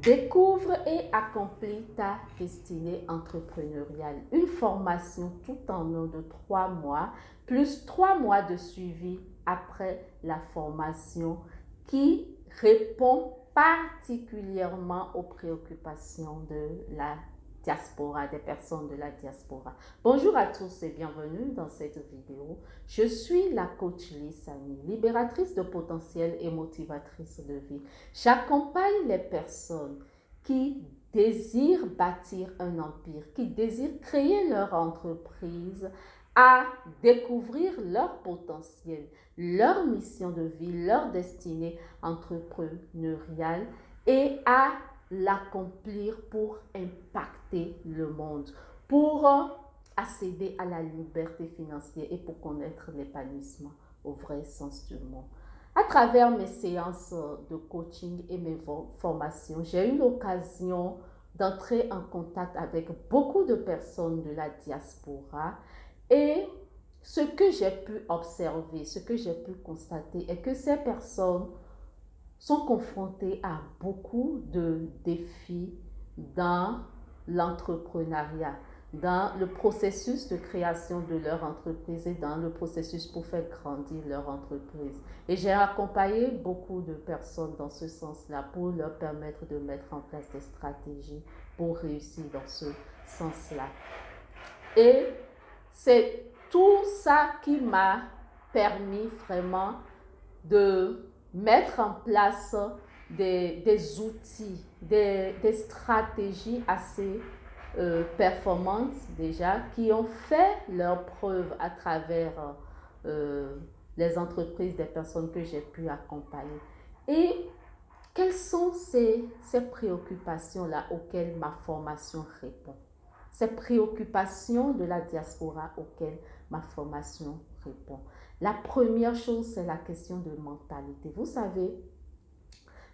Découvre et accomplis ta destinée entrepreneuriale. Une formation tout en un de 3 mois, plus 3 mois de suivi après la formation qui répond particulièrement aux préoccupations de la diaspora, des personnes de la diaspora. Bonjour à tous et bienvenue dans cette vidéo. Je suis la coach Lissani, libératrice de potentiel et motivatrice de vie. J'accompagne les personnes qui désirent bâtir un empire, qui désirent créer leur entreprise, à découvrir leur potentiel, leur mission de vie, leur destinée entrepreneuriale et à l'accomplir pour impacter le monde, pour accéder à la liberté financière et pour connaître l'épanouissement au vrai sens du mot. À travers mes séances de coaching et mes formations, j'ai eu l'occasion d'entrer en contact avec beaucoup de personnes de la diaspora et ce que j'ai pu observer, ce que j'ai pu constater est que ces personnes sont confrontées à beaucoup de défis dans l'entrepreneuriat, dans le processus de création de leur entreprise et dans le processus pour faire grandir leur entreprise. Et j'ai accompagné beaucoup de personnes dans ce sens-là pour leur permettre de mettre en place des stratégies pour réussir dans ce sens-là. Et c'est tout ça qui m'a permis vraiment de mettre en place des outils, des stratégies assez performantes déjà, qui ont fait leur preuve à travers les entreprises des personnes que j'ai pu accompagner. Et quelles sont ces préoccupations-là auxquelles ma formation répond? Ces préoccupations de la diaspora auxquelles ma formation répond. La première chose, c'est la question de mentalité. Vous savez,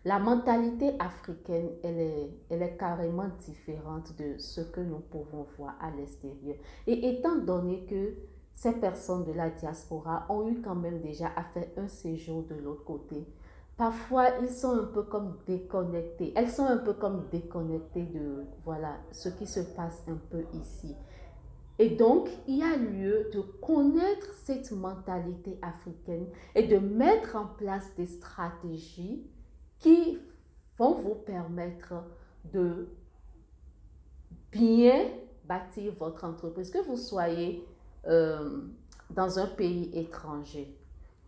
la mentalité africaine, elle est carrément différente de ce que nous pouvons voir à l'extérieur. Et étant donné que ces personnes de la diaspora ont eu quand même déjà à faire un séjour de l'autre côté, parfois ils sont un peu comme déconnectés. Elles sont un peu comme déconnectées de voilà, ce qui se passe un peu ici. Et donc, il y a lieu de connaître cette mentalité africaine et de mettre en place des stratégies qui vont vous permettre de bien bâtir votre entreprise, que vous soyez dans un pays étranger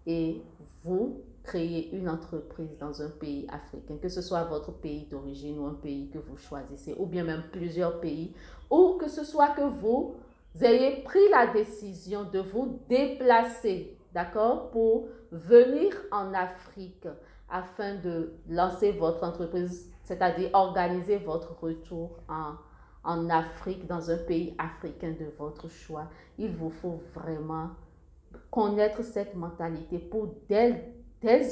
et vous créez une entreprise dans un pays africain, que ce soit votre pays d'origine ou un pays que vous choisissez, ou bien même plusieurs pays, ou que ce soit que vous ayez pris la décision de vous déplacer, d'accord, pour venir en Afrique afin de lancer votre entreprise, c'est-à-dire organiser votre retour en Afrique, dans un pays africain de votre choix. Il vous faut vraiment connaître cette mentalité pour dès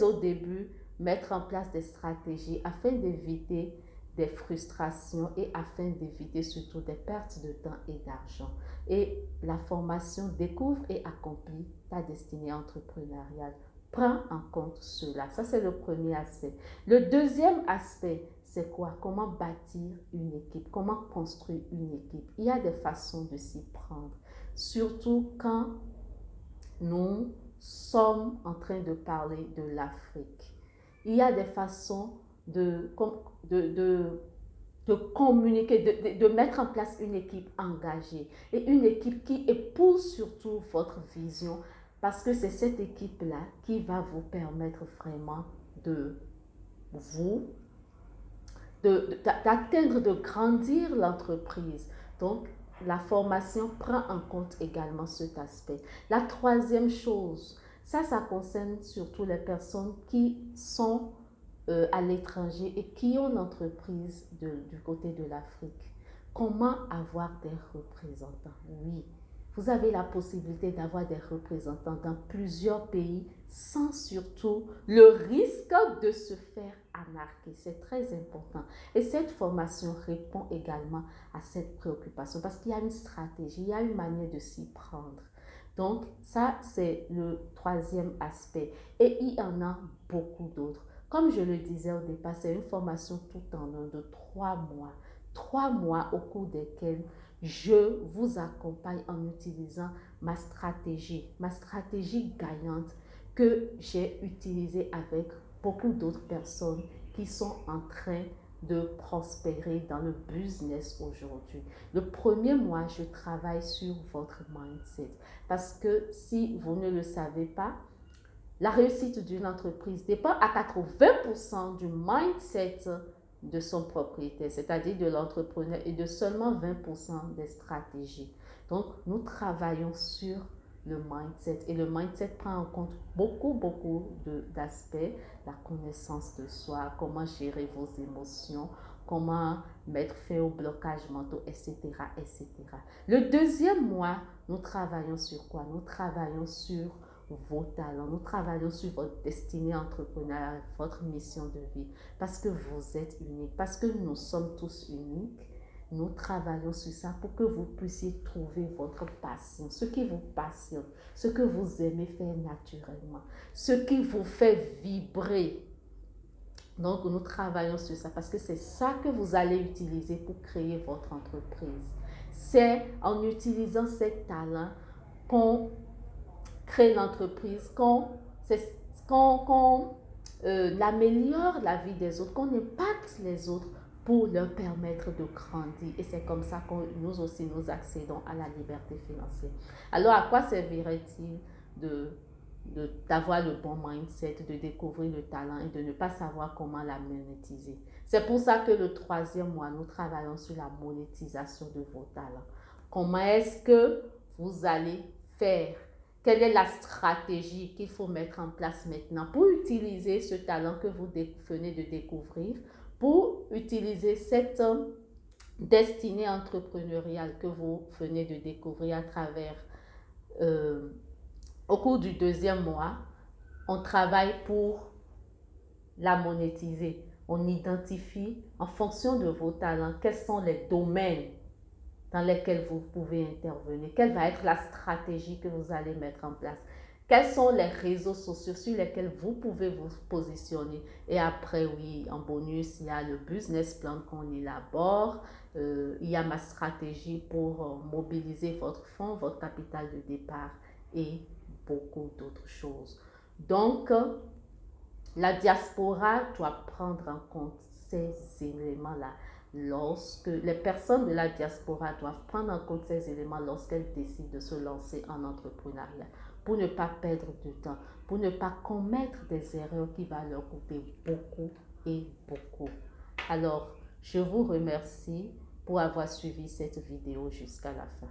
au début mettre en place des stratégies afin d'éviter des frustrations et afin d'éviter surtout des pertes de temps et d'argent. Et la formation découvre et accomplit ta destinée entrepreneuriale. Prends en compte cela. Ça, c'est le premier aspect. Le deuxième aspect, c'est quoi? Comment bâtir une équipe? Comment construire une équipe? Il y a des façons de s'y prendre. Surtout quand nous sommes en train de parler de l'Afrique. Il y a des façons de communiquer, de mettre en place une équipe engagée et une équipe qui épouse surtout votre vision parce que c'est cette équipe-là qui va vous permettre vraiment de vous d'atteindre, de grandir l'entreprise. Donc, la formation prend en compte également cet aspect. La troisième chose, ça concerne surtout les personnes qui sont à l'étranger et qui ont l'entreprise du côté de l'Afrique. Comment avoir des représentants? Oui, vous avez la possibilité d'avoir des représentants dans plusieurs pays sans surtout le risque de se faire arnaquer. C'est très important. Et cette formation répond également à cette préoccupation parce qu'il y a une stratégie, il y a une manière de s'y prendre. Donc, ça, c'est le troisième aspect. Et il y en a beaucoup d'autres. Comme je le disais au départ, c'est une formation tout en un de 3 mois. 3 mois au cours desquels je vous accompagne en utilisant ma stratégie gagnante que j'ai utilisée avec beaucoup d'autres personnes qui sont en train de prospérer dans le business aujourd'hui. Le premier mois, je travaille sur votre mindset parce que si vous ne le savez pas, la réussite d'une entreprise dépend à 80% du mindset de son propriétaire, c'est-à-dire de l'entrepreneur, et de seulement 20% des stratégies. Donc, nous travaillons sur le mindset, et le mindset prend en compte beaucoup d'aspects, la connaissance de soi, comment gérer vos émotions, comment mettre fin aux blocages mentaux, etc., etc. Le deuxième mois, nous travaillons sur quoi? Nous travaillons sur vos talents. Nous travaillons sur votre destinée entrepreneuriale, votre mission de vie, parce que vous êtes unique, parce que nous sommes tous uniques. Nous travaillons sur ça pour que vous puissiez trouver votre passion, ce qui vous passionne, ce que vous aimez faire naturellement, ce qui vous fait vibrer. Donc, nous travaillons sur ça parce que c'est ça que vous allez utiliser pour créer votre entreprise. C'est en utilisant ces talents qu'on crée l'entreprise, qu'on améliore la vie des autres, qu'on impacte les autres pour leur permettre de grandir. Et c'est comme ça que nous aussi, nous accédons à la liberté financière. Alors, à quoi servirait-il d'avoir le bon mindset, de découvrir le talent et de ne pas savoir comment la monétiser? C'est pour ça que le troisième mois, nous travaillons sur la monétisation de vos talents. Comment est-ce que vous allez faire? Quelle est la stratégie qu'il faut mettre en place maintenant pour utiliser ce talent que vous venez de découvrir, pour utiliser cette destinée entrepreneuriale que vous venez de découvrir à travers, au cours du deuxième mois, on travaille pour la monétiser. On identifie en fonction de vos talents quels sont les domaines dans lesquels vous pouvez intervenir. Quelle va être la stratégie que vous allez mettre en place? Quels sont les réseaux sociaux sur lesquels vous pouvez vous positionner? Et après, oui, en bonus, il y a le business plan qu'on élabore. Il y a ma stratégie pour mobiliser votre fonds, votre capital de départ et beaucoup d'autres choses. Donc, la diaspora doit prendre en compte ces éléments-là. Lorsque les personnes de la diaspora doivent prendre en compte ces éléments lorsqu'elles décident de se lancer en entrepreneuriat, pour ne pas perdre de temps, pour ne pas commettre des erreurs qui vont leur coûter beaucoup et beaucoup. Alors, je vous remercie pour avoir suivi cette vidéo jusqu'à la fin.